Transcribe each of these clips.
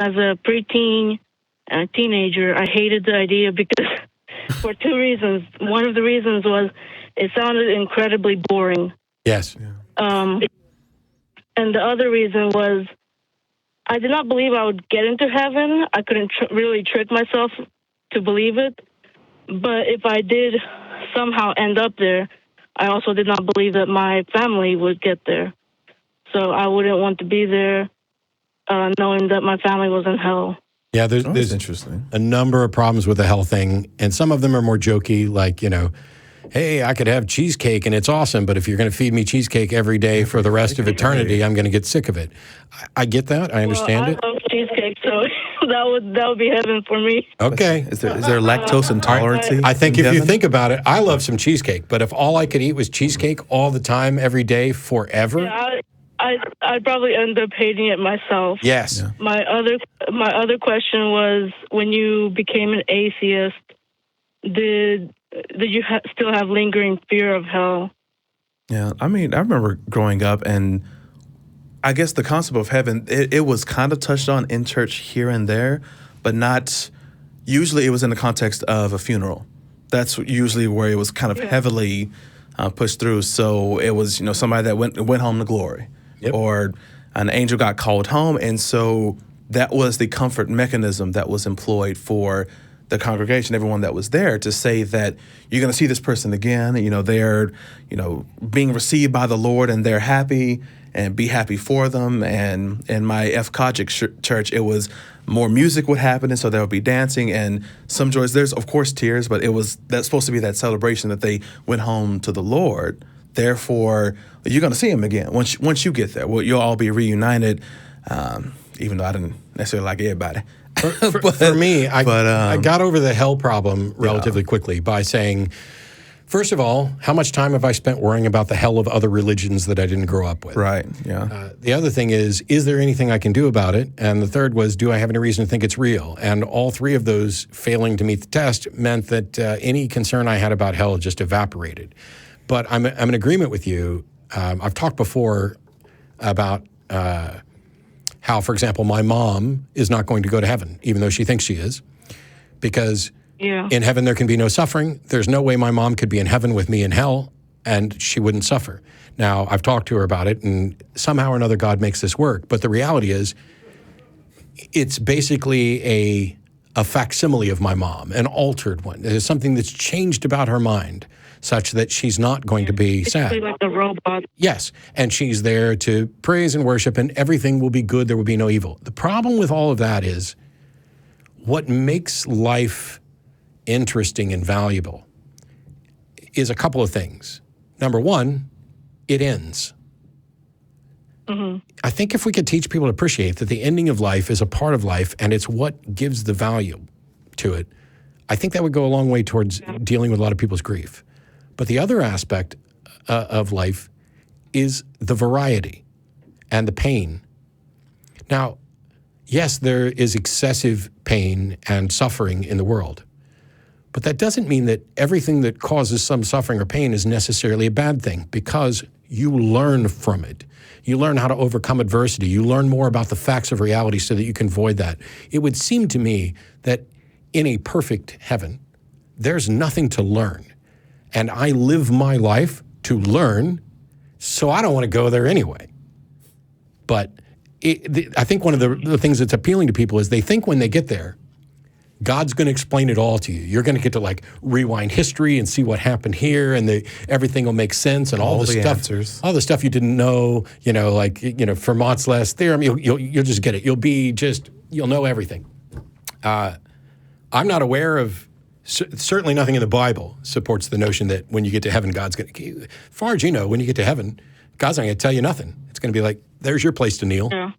as a preteen and a teenager, I hated the idea because for two reasons. One of the reasons was it sounded incredibly boring. Yes. And the other reason was I did not believe I would get into heaven. I couldn't really trick myself to believe it. But if I did somehow end up there, I also did not believe that my family would get there. So I wouldn't want to be there knowing that my family was in hell. Yeah, there's interesting. A number of problems with the hell thing, and some of them are more jokey, like, hey, I could have cheesecake and it's awesome, but if you're going to feed me cheesecake every day for the rest of eternity, I'm going to get sick of it. I get that. I understand it. I love cheesecake, so that would be heaven for me. Okay. Is there lactose intolerance? I think if you think about it, I love some cheesecake, but if all I could eat was cheesecake all the time, every day, forever. Yeah, I'd probably end up hating it myself. Yes. Yeah. My other question was, when you became an atheist, did you still have lingering fear of hell? Yeah, I mean, I remember growing up, and I guess the concept of heaven, it was kind of touched on in church here and there, but not, usually it was in the context of a funeral. That's usually where it was kind of heavily pushed through. So it was, somebody that went home to glory. Yep. Or an angel got called home. And so that was the comfort mechanism that was employed for the congregation, everyone that was there, to say that you're going to see this person again. They're, being received by the Lord and they're happy, and be happy for them. And in my F. Kojic church, it was more music would happen, and so there would be dancing and some joys. There's, of course, tears, but that's supposed to be that celebration that they went home to the Lord. Therefore, you're going to see him again once you get there. Well, you'll all be reunited, even though I didn't necessarily like everybody. For me, I got over the hell problem relatively quickly by saying, first of all, how much time have I spent worrying about the hell of other religions that I didn't grow up with? Right, yeah. The other thing is there anything I can do about it? And the third was, do I have any reason to think it's real? And all three of those failing to meet the test meant that any concern I had about hell just evaporated. But I'm in agreement with you. I've talked before about how, for example, my mom is not going to go to heaven, even though she thinks she is, because in heaven there can be no suffering. There's no way my mom could be in heaven with me in hell, and she wouldn't suffer. Now, I've talked to her about it, and somehow or another God makes this work. But the reality is, it's basically a facsimile of my mom, an altered one. There's something that's changed about her mind, such that she's not going to be sad. Like a robot. Yes, and she's there to praise and worship, and everything will be good. There will be no evil. The problem with all of that is what makes life interesting and valuable is a couple of things. Number one, it ends. Mm-hmm. I think if we could teach people to appreciate that the ending of life is a part of life and it's what gives the value to it, I think that would go a long way towards dealing with a lot of people's grief. But the other aspect of life is the variety and the pain. Now, yes, there is excessive pain and suffering in the world, but that doesn't mean that everything that causes some suffering or pain is necessarily a bad thing, because you learn from it. You learn how to overcome adversity. You learn more about the facts of reality so that you can avoid that. It would seem to me that in a perfect heaven, there's nothing to learn. And I live my life to learn, so I don't want to go there anyway. But I think one of the things that's appealing to people is they think when they get there, God's going to explain it all to you. You're going to get to rewind history and see what happened here, and everything will make sense, and all the stuff, answers. all the stuff you didn't know. Fermat's last theorem. You'll just get it. You'll know everything. I'm not aware of. Certainly nothing in the Bible supports the notion that when you get to heaven, God's going to, as far as you know, when you get to heaven, God's not going to tell you nothing. It's going to be like, there's your place to kneel. Yeah.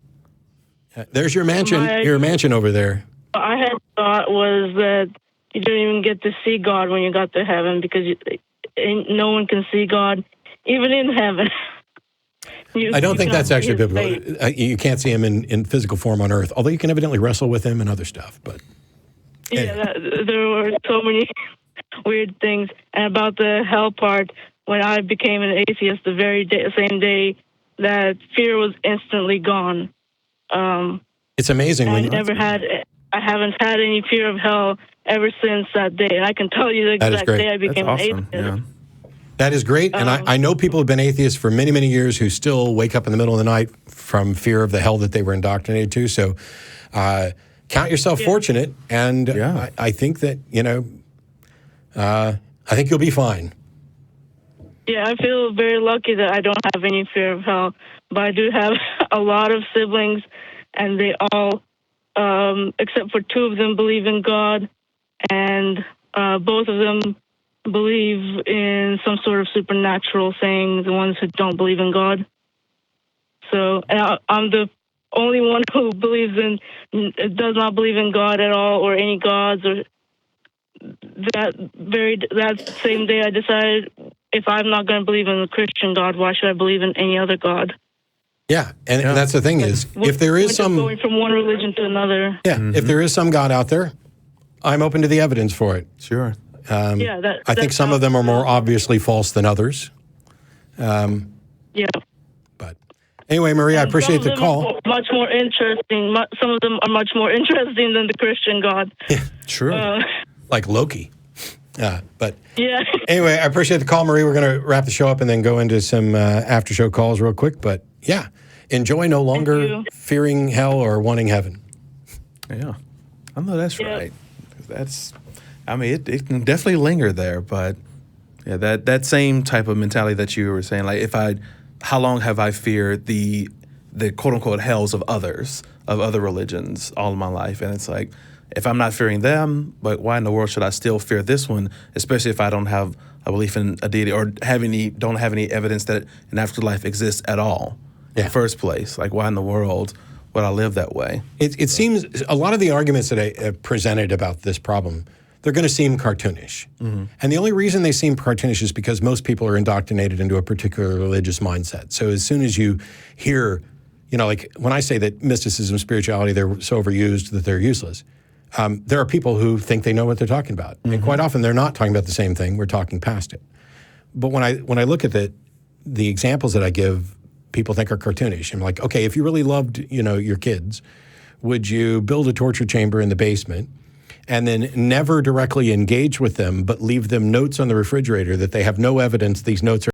There's your mansion, your mansion over there. I had thought was that you didn't even get to see God when you got to heaven, because no one can see God, even in heaven. I don't think that's actually biblical. You can't see him in physical form on earth, although you can evidently wrestle with him and other stuff, but... Yeah, there were so many weird things. And about the hell part, when I became an atheist, the same day, that fear was instantly gone. It's amazing when I haven't had any fear of hell ever since that day. And I can tell you the That is exact great. day I became That's an awesome. atheist. Yeah. that is great. And I know people have been atheists for many, many years who still wake up in the middle of the night from fear of the hell that they were indoctrinated to. So count yourself fortunate. And I think that, I think you'll be fine. Yeah, I feel very lucky that I don't have any fear of hell. But I do have a lot of siblings, and they all, except for 2 of them, believe in God. And both of them believe in some sort of supernatural thing, the ones who don't believe in God. So I'm the only one who does not believe in God at all, or any gods. Or that same day I decided, if I'm not going to believe in the Christian God, why should I believe in any other God? Yeah, and that's the thing is, if there is some going from one religion to another. Yeah, if there is some God out there, I'm open to the evidence for it. Sure. I think some of them are more obviously false than others. Yeah. But anyway, Maria, I appreciate the call. Are much more interesting. Some of them are much more interesting than the Christian God. Yeah, true. Like Loki. But yeah. Anyway, I appreciate the call, Marie. We're going to wrap the show up and then go into some after show calls real quick. But yeah, enjoy no longer fearing hell or wanting heaven. Yeah, I know that's right. It can definitely linger there, but yeah, that same type of mentality that you were saying, like how long have I feared the quote unquote hells of other religions all of my life? And it's like, if I'm not fearing them, but why in the world should I still fear this one, especially if I don't have a belief in a deity or don't have any evidence that an afterlife exists at all in the first place? Like, why in the world would I live that way? It seems a lot of the arguments that I presented about this problem, they're going to seem cartoonish. Mm-hmm. And the only reason they seem cartoonish is because most people are indoctrinated into a particular religious mindset. So as soon as you hear, like when I say that mysticism, spirituality, they're so overused that they're useless, there are people who think they know what they're talking about. Mm-hmm. And quite often they're not talking about the same thing. We're talking past it. But when I look at the examples that I give, people think are cartoonish. I'm like, okay, if you really loved, your kids, would you build a torture chamber in the basement and then never directly engage with them, but leave them notes on the refrigerator that they have no evidence these notes are